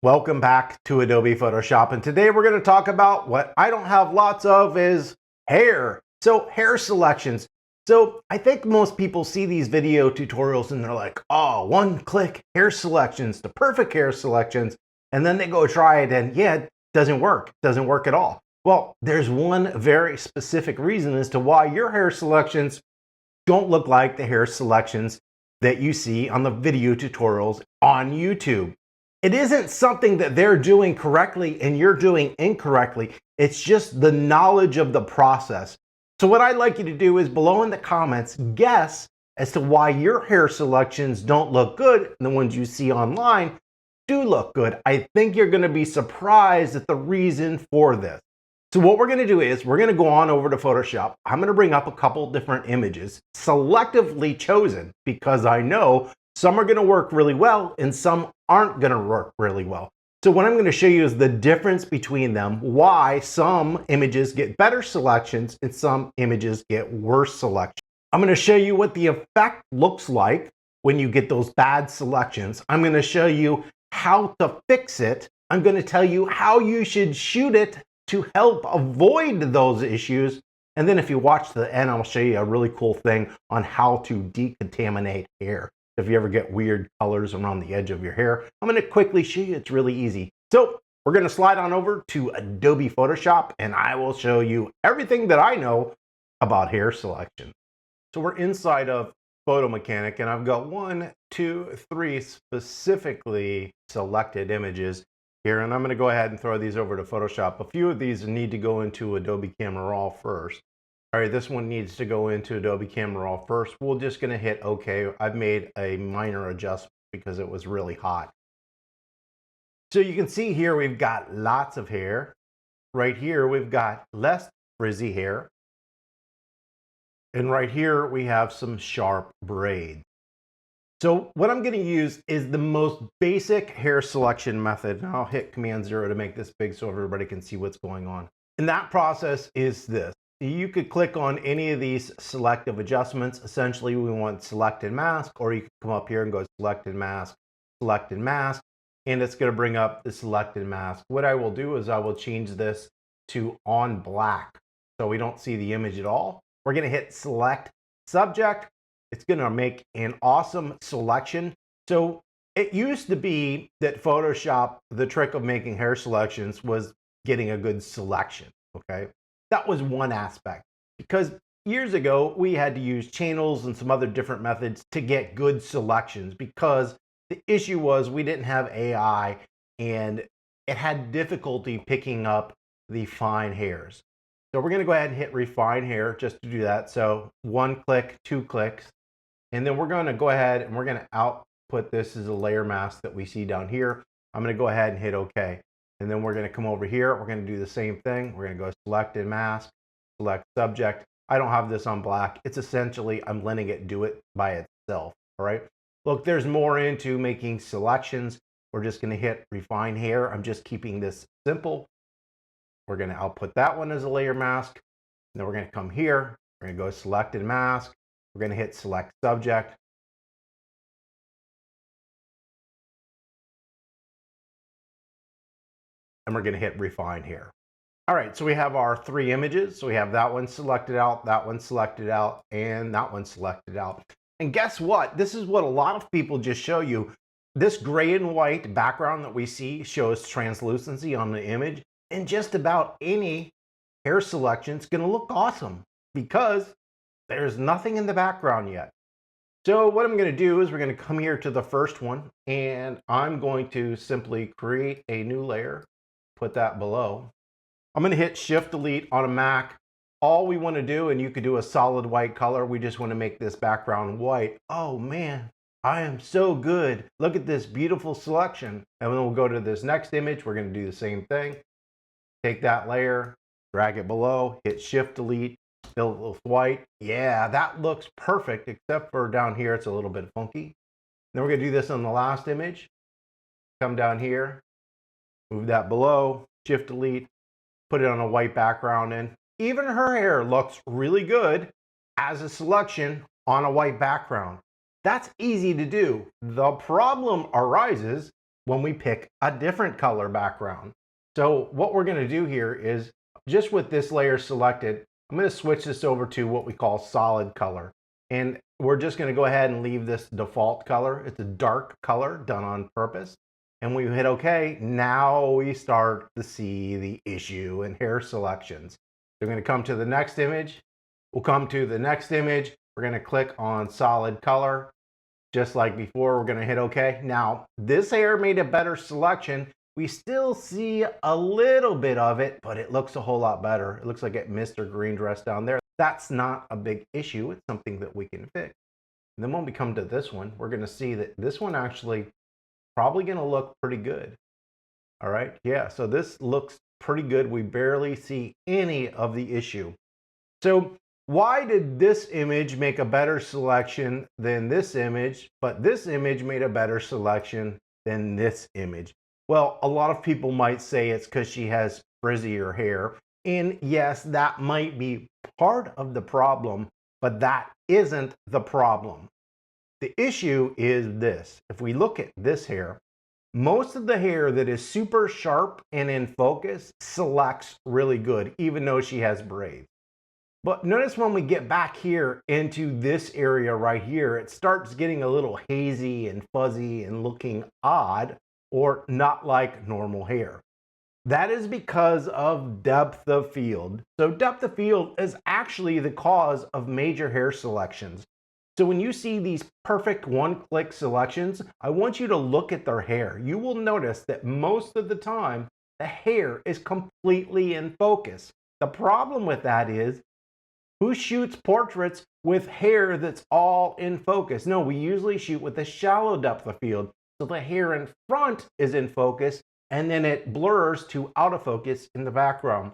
Welcome back to Adobe Photoshop, and today we're going to talk about what I don't have lots of is hair. So hair selections. So I think most people see these video tutorials and they're like, oh, one click hair selections, the perfect hair selections. And then they go try it and yeah, it doesn't work. It doesn't work at all. Well, there's one very specific reason as to why your hair selections don't look like the hair selections that you see on the video tutorials on YouTube. It isn't something that they're doing correctly and you're doing incorrectly. It's just the knowledge of the process. So what I'd like you to do is below in the comments, guess as to why your hair selections don't look good and the ones you see online do look good. I think you're going to be surprised at the reason for this. So what we're going to do is we're going to go on over to Photoshop. I'm going to bring up a couple different images, selectively chosen, because I know some are going to work really well and some aren't going to work really well. So what I'm going to show you is the difference between them, why some images get better selections and some images get worse selections. I'm going to show you what the effect looks like when you get those bad selections. I'm going to show you how to fix it. I'm going to tell you how you should shoot it to help avoid those issues. And then if you watch to the end, I'll show you a really cool thing on how to decontaminate hair. If you ever get weird colors around the edge of your hair, I'm going to quickly show you. It's really easy. So we're going to slide on over to Adobe Photoshop and I will show you everything that I know about hair selection. So we're inside of Photo Mechanic and I've got 1, 2, 3 specifically selected images here, and I'm going to go ahead and throw these over to Photoshop. A few of these need to go into Adobe Camera Raw first. All right, this one needs to go into Adobe Camera Raw first. We're just going to hit OK. I've made a minor adjustment because it was really hot. So you can see here we've got lots of hair. Right here we've got less frizzy hair. And right here we have some sharp braids. So what I'm going to use is the most basic hair selection method. And I'll hit Command 0 to make this big so everybody can see what's going on. And that process is this. You could click on any of these selective adjustments. Essentially, we want select and mask, or you could come up here and go select and mask, and it's going to bring up the select and mask. What I will do is I will change this to on black so we don't see the image at all. We're going to hit select subject. It's going to make an awesome selection. So it used to be that Photoshop, the trick of making hair selections was getting a good selection, okay? That was one aspect, because years ago we had to use channels and some other different methods to get good selections, because the issue was we didn't have AI and it had difficulty picking up the fine hairs. So we're going to go ahead and hit refine hair just to do that. So 1 click, 2 clicks, and then we're going to go ahead and we're going to output this as a layer mask that we see down here. I'm going to go ahead and hit OK. And then we're going to come over here. We're going to do the same thing. We're going to go select and mask, select subject. I don't have this on black. It's essentially, I'm letting it do it by itself. All right. Look, there's more into making selections. We're just going to hit refine hair. I'm just keeping this simple. We're going to output that one as a layer mask. And then we're going to come here. We're going to go select and mask. We're going to hit select subject. And we're going to hit refine here. All right, so we have our 3 images. So we have that one selected out, that one selected out, and that one selected out. And guess what? This is what a lot of people just show you. This gray and white background that we see shows translucency on the image. And just about any hair selection is going to look awesome because there's nothing in the background yet. So what I'm going to do is we're going to come here to the first one, and I'm going to simply create a new layer. Put that below. I'm going to hit Shift Delete on a Mac. All we want to do, and you could do a solid white color, we just want to make this background white. Oh man, I am so good. Look at this beautiful selection. And then we'll go to this next image. We're going to do the same thing. Take that layer, drag it below, hit Shift Delete, fill it with white. Yeah, that looks perfect, except for down here, it's a little bit funky. Then we're going to do this on the last image. Come down here. Move that below, Shift Delete, put it on a white background, and even her hair looks really good as a selection on a white background. That's easy to do. The problem arises when we pick a different color background. So what we're going to do here is, just with this layer selected, I'm going to switch this over to what we call solid color. And we're just going to go ahead and leave this default color. It's a dark color done on purpose. And when we hit OK, now we start to see the issue in hair selections. We're going to come to the next image. We'll come to the next image. We're going to click on solid color. Just like before, we're going to hit OK. Now, this hair made a better selection. We still see a little bit of it, but it looks a whole lot better. It looks like it missed our green dress down there. That's not a big issue. It's something that we can fix. And then when we come to this one, we're going to see that this one actually probably going to look pretty good. All right. Yeah. So this looks pretty good. We barely see any of the issue. So why did this image make a better selection than this image, but this image made a better selection than this image? Well, a lot of people might say it's because she has frizzier hair. And yes, that might be part of the problem, but that isn't the problem. The issue is this. If we look at this hair, most of the hair that is super sharp and in focus selects really good, even though she has braids. But notice when we get back here into this area right here, it starts getting a little hazy and fuzzy and looking odd, or not like normal hair. That is because of depth of field. So depth of field is actually the cause of major hair selections. So when you see these perfect one-click selections, I want you to look at their hair. You will notice that most of the time, the hair is completely in focus. The problem with that is, who shoots portraits with hair that's all in focus? No, we usually shoot with a shallow depth of field. So the hair in front is in focus, and then it blurs to out of focus in the background.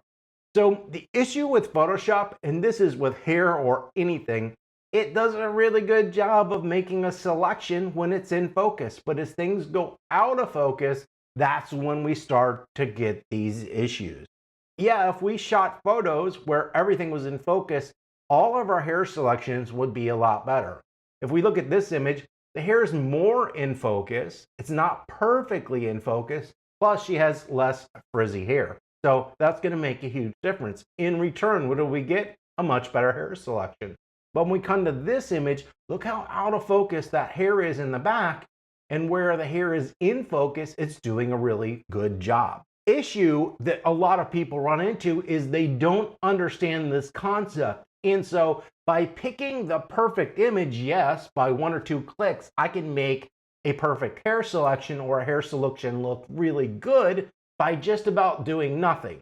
So the issue with Photoshop, and this is with hair or anything, it does a really good job of making a selection when it's in focus. But as things go out of focus, that's when we start to get these issues. Yeah, if we shot photos where everything was in focus, all of our hair selections would be a lot better. If we look at this image, the hair is more in focus. It's not perfectly in focus. Plus, she has less frizzy hair. So that's going to make a huge difference. In return, what do we get? A much better hair selection. But when we come to this image, look how out of focus that hair is in the back. And where the hair is in focus, it's doing a really good job. Issue that a lot of people run into is they don't understand this concept. And so by picking the perfect image, yes, by 1 or 2 clicks, I can make a perfect hair selection or a hair selection look really good by just about doing nothing.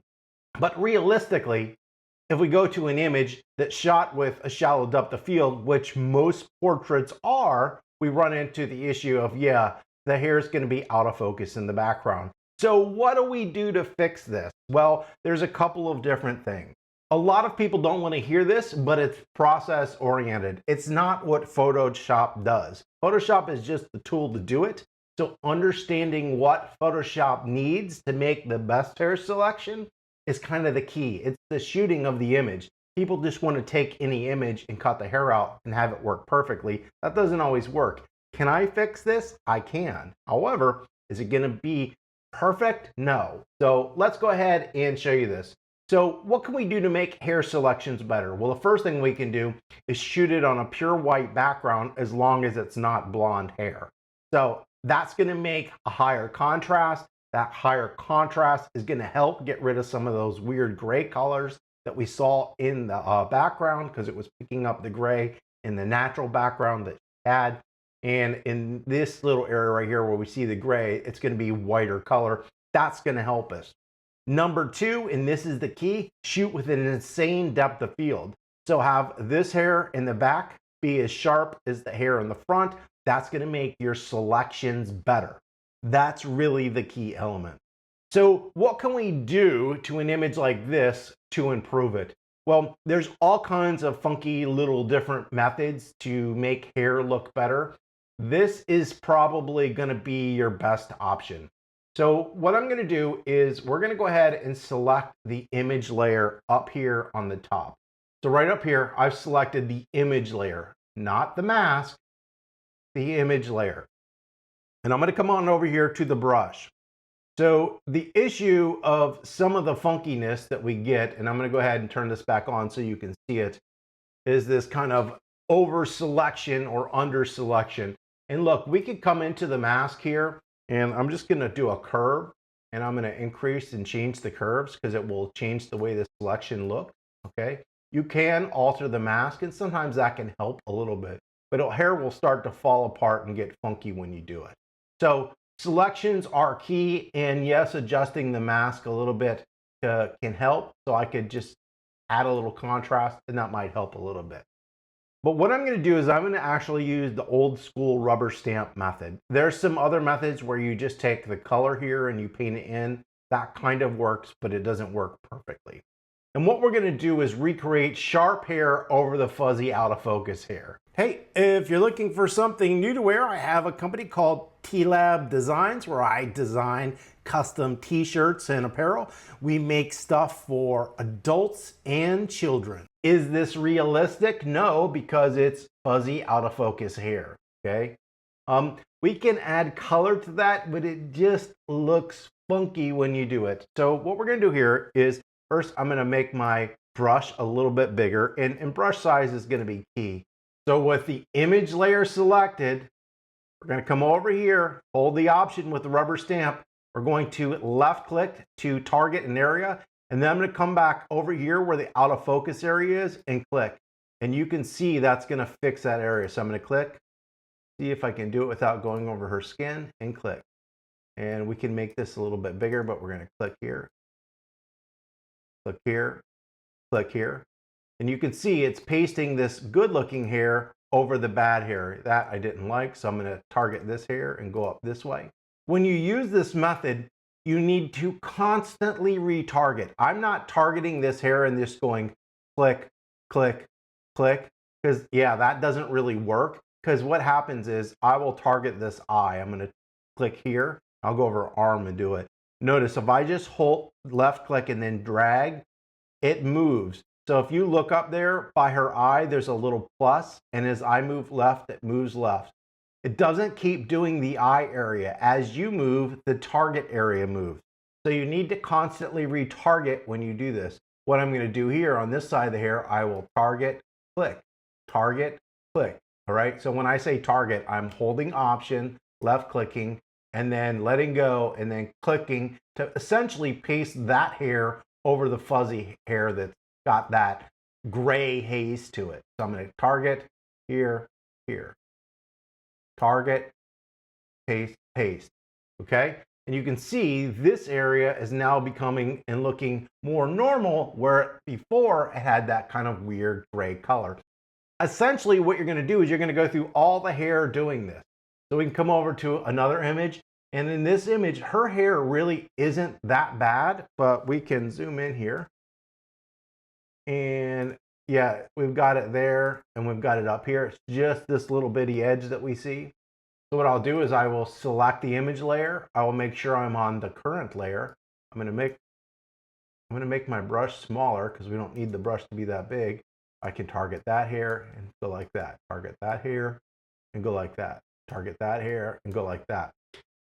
But realistically, if we go to an image that's shot with a shallow depth of field, which most portraits are, we run into the issue of, yeah, the hair is going to be out of focus in the background. So what do we do to fix this? Well, there's a couple of different things. A lot of people don't want to hear this, but it's process oriented. It's not what Photoshop does. Photoshop is just the tool to do it. So understanding what Photoshop needs to make the best hair selection is kind of the key. It's the shooting of the image. People just want to take any image and cut the hair out and have it work perfectly. That doesn't always work. Can I fix this? I can. However, is it going to be perfect? No. So let's go ahead and show you this. So what can we do to make hair selections better? Well, the first thing we can do is shoot it on a pure white background as long as it's not blonde hair. So that's going to make a higher contrast. That higher contrast is going to help get rid of some of those weird gray colors that we saw in the background, because it was picking up the gray in the natural background that she had. And in this little area right here where we see the gray, it's going to be whiter color. That's going to help us. Number 2, and this is the key, shoot with an insane depth of field. So have this hair in the back be as sharp as the hair in the front. That's going to make your selections better. That's really the key element. So what can we do to an image like this to improve it? Well, there's all kinds of funky little different methods to make hair look better. This is probably going to be your best option. So what I'm going to do is we're going to go ahead and select the image layer up here on the top. So right up here, I've selected the image layer, not the mask, the image layer. And I'm going to come on over here to the brush. So the issue of some of the funkiness that we get, and I'm going to go ahead and turn this back on so you can see it, is this kind of over selection or under selection. And look, we could come into the mask here, and I'm just going to do a curve, and I'm going to increase and change the curves because it will change the way the selection looks. Okay, you can alter the mask, and sometimes that can help a little bit, but hair will start to fall apart and get funky when you do it. So selections are key, and yes, adjusting the mask a little bit can help. So I could just add a little contrast, and that might help a little bit. But what I'm going to do is I'm going to actually use the old school rubber stamp method. There's some other methods where you just take the color here and you paint it in. That kind of works, but it doesn't work perfectly. And what we're going to do is recreate sharp hair over the fuzzy out of focus hair. Hey, if you're looking for something new to wear, I have a company called T-Lab Designs where I design custom t-shirts and apparel. We make stuff for adults and children. Is this realistic? No, because it's fuzzy out of focus hair, okay? We can add color to that, but it just looks funky when you do it. So what we're gonna do here is, first I'm gonna make my brush a little bit bigger, and brush size is gonna be key. So with the image layer selected, we're going to come over here, hold the option with the rubber stamp. We're going to left click to target an area, and then I'm going to come back over here where the out of focus area is and click. And you can see that's going to fix that area. So I'm going to click, see if I can do it without going over her skin, and click. And we can make this a little bit bigger, but we're going to click here, click here, click here. And you can see it's pasting this good looking hair over the bad hair. That I didn't like, so I'm going to target this hair and go up this way. When you use this method, you need to constantly retarget. I'm not targeting this hair and just going click, click, click, because yeah, that doesn't really work. Because what happens is I will target this eye. I'm going to click here. I'll go over arm and do it. Notice if I just hold left click and then drag, it moves. So if you look up there by her eye, there's a little plus, and as I move left, it moves left. It doesn't keep doing the eye area. As you move, the target area moves. So you need to constantly retarget when you do this. What I'm going to do here on this side of the hair, I will target, click, target, click. All right. So when I say target, I'm holding option, left clicking, and then letting go, and then clicking to essentially paste that hair over the fuzzy hair that's got that gray haze to it. So I'm going to target here, here. Target, paste, paste. Okay? And you can see this area is now becoming and looking more normal, where before it had that kind of weird gray color. Essentially what you're going to do is you're going to go through all the hair doing this. So we can come over to another image, and in this image her hair really isn't that bad, but we can zoom in here. And yeah, we've got it there and we've got it up here. It's just this little bitty edge that we see. So what I'll do is I will select the image layer. I will make sure I'm on the current layer. I'm going to make my brush smaller because we don't need the brush to be that big. I can target that hair and go like that. Target that hair and go like that. Target that hair and go like that.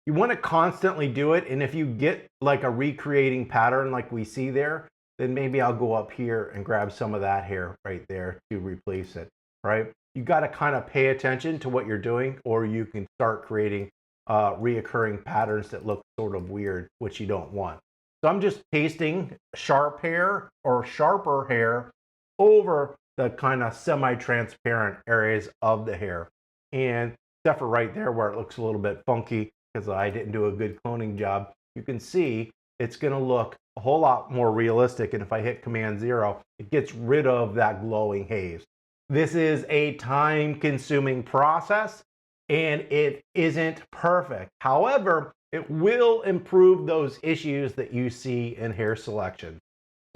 You want to constantly do it. And if you get like a recreating pattern like we see there, then maybe I'll go up here and grab some of that hair right there to replace it, right? You got to kind of pay attention to what you're doing, or you can start creating reoccurring patterns that look sort of weird, which you don't want. So I'm just pasting sharp hair or sharper hair over the kind of semi-transparent areas of the hair. And except for right there where it looks a little bit funky because I didn't do a good cloning job, you can see it's going to look a whole lot more realistic. And if I hit Command 0, it gets rid of that glowing haze. This is a time-consuming process, and it isn't perfect. However, it will improve those issues that you see in hair selection.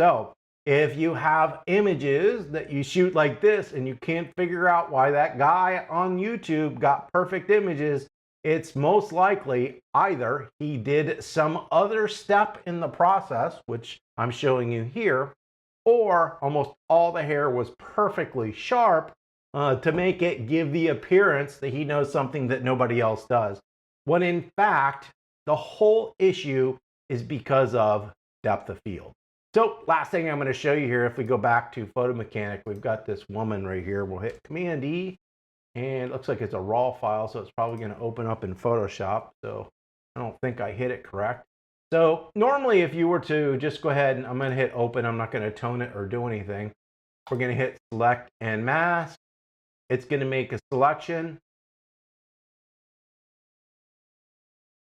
So if you have images that you shoot like this and you can't figure out why that guy on YouTube got perfect images, it's most likely either he did some other step in the process, which I'm showing you here, or almost all the hair was perfectly sharp to make it give the appearance that he knows something that nobody else does. when in fact, the whole issue is because of depth of field. So last thing I'm going to show you here, if we go back to Photo Mechanic, we've got this woman right here. We'll hit Command E, and it looks like it's a raw file, so it's probably going to open up in Photoshop. So I don't think I hit it correct. So normally if you were to just go ahead and I'm going to hit open, I'm not going to tone it or do anything. We're going to hit select and mask. It's going to make a selection.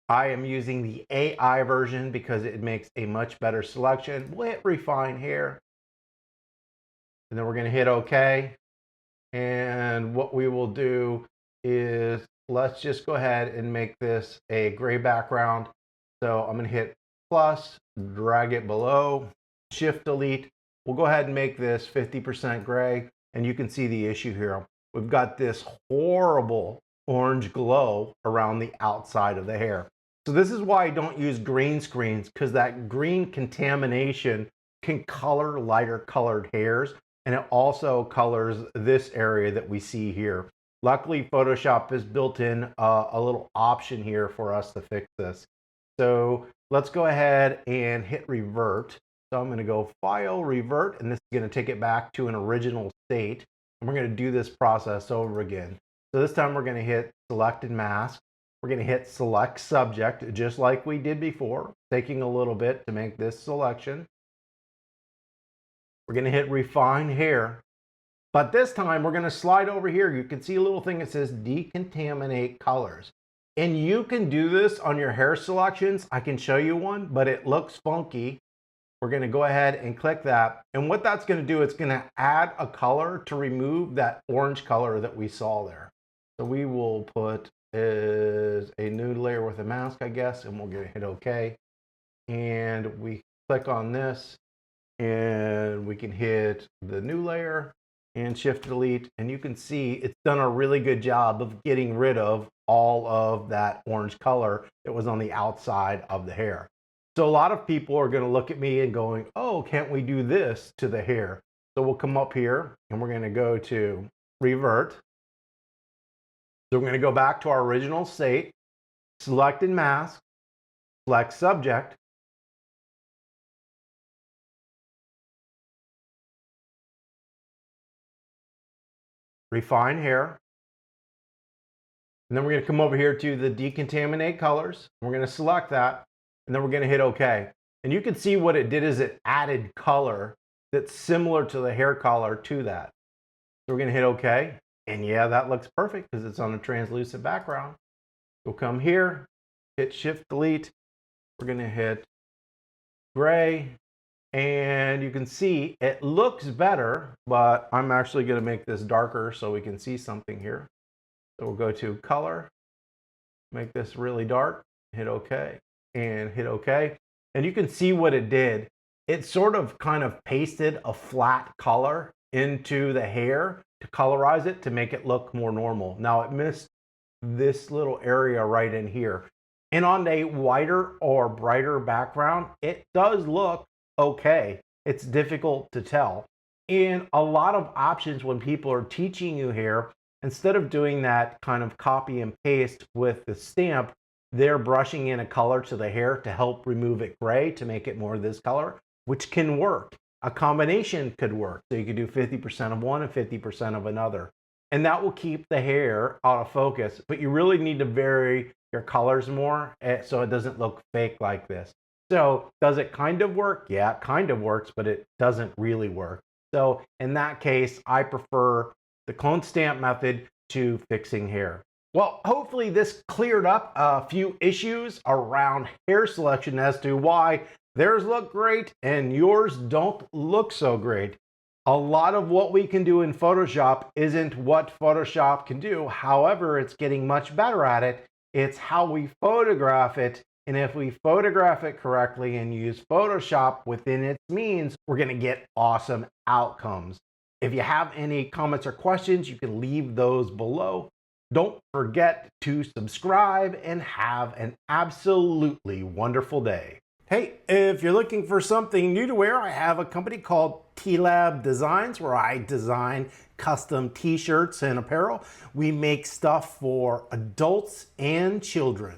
I am using the AI version because it makes a much better selection. We'll hit refine hair. And then we're going to hit OK. And what we will do is let's just go ahead and make this a gray background. So I'm going to hit plus, drag it below, shift delete. We'll go ahead and make this 50% gray. And you can see the issue here. We've got this horrible orange glow around the outside of the hair. So this is why I don't use green screens, because that green contamination can color lighter colored hairs, and it also colors this area that we see here. Luckily, Photoshop has built in a little option here for us to fix this. So let's go ahead and hit revert. So I'm going to go File, Revert, and this is going to take it back to an original state. And we're going to do this process over again. So this time we're going to hit Select and Mask. We're going to hit Select Subject, just like we did before, taking a little bit to make this selection. We're going to hit Refine Hair. But this time we're going to slide over here. You can see a little thing that says Decontaminate Colors. And you can do this on your hair selections. I can show you one, but it looks funky. We're going to go ahead and click that. And what that's going to do, it's going to add a color to remove that orange color that we saw there. So we will put is a new layer with a mask, I guess, and we're going to hit OK. And we click on this, and we can hit the new layer and shift delete, and you can see it's done a really good job of getting rid of all of that orange color that was on the outside of the hair. So a lot of people are going to look at me and going, oh, can't we do this to the hair? So we'll come up here and we're going to go to revert. So we're going to go back to our original state, select and mask, select subject, refine hair, and then we're going to come over here to the decontaminate colors. We're going to select that, and then we're going to hit OK. And you can see what it did is it added color that's similar to the hair color to that. So we're going to hit OK. And yeah, that looks perfect because it's on a translucent background. We'll come here, hit Shift Delete. We're going to hit gray. And you can see it looks better, but I'm actually going to make this darker so we can see something here. So we'll go to color, make this really dark, hit OK, and hit OK. And you can see what it did. It sort of kind of pasted a flat color into the hair to colorize it to make it look more normal. Now it missed this little area right in here. And on a whiter or brighter background, it does look okay. It's difficult to tell. And a lot of options when people are teaching you hair, instead of doing that kind of copy and paste with the stamp, they're brushing in a color to the hair to help remove it gray to make it more this color, which can work. A combination could work. So you could do 50% of one and 50% of another. And that will keep the hair out of focus. But you really need to vary your colors more so it doesn't look fake like this. So does it kind of work? Yeah, it kind of works, but it doesn't really work. So in that case, I prefer the clone stamp method to fixing hair. Well, hopefully this cleared up a few issues around hair selection as to why theirs look great and yours don't look so great. A lot of what we can do in Photoshop isn't what Photoshop can do. However, it's getting much better at it. It's how we photograph it. And if we photograph it correctly and use Photoshop within its means, we're going to get awesome outcomes. If you have any comments or questions, you can leave those below. Don't forget to subscribe and have an absolutely wonderful day. Hey, if you're looking for something new to wear, I have a company called T-Lab Designs where I design custom t-shirts and apparel. We make stuff for adults and children.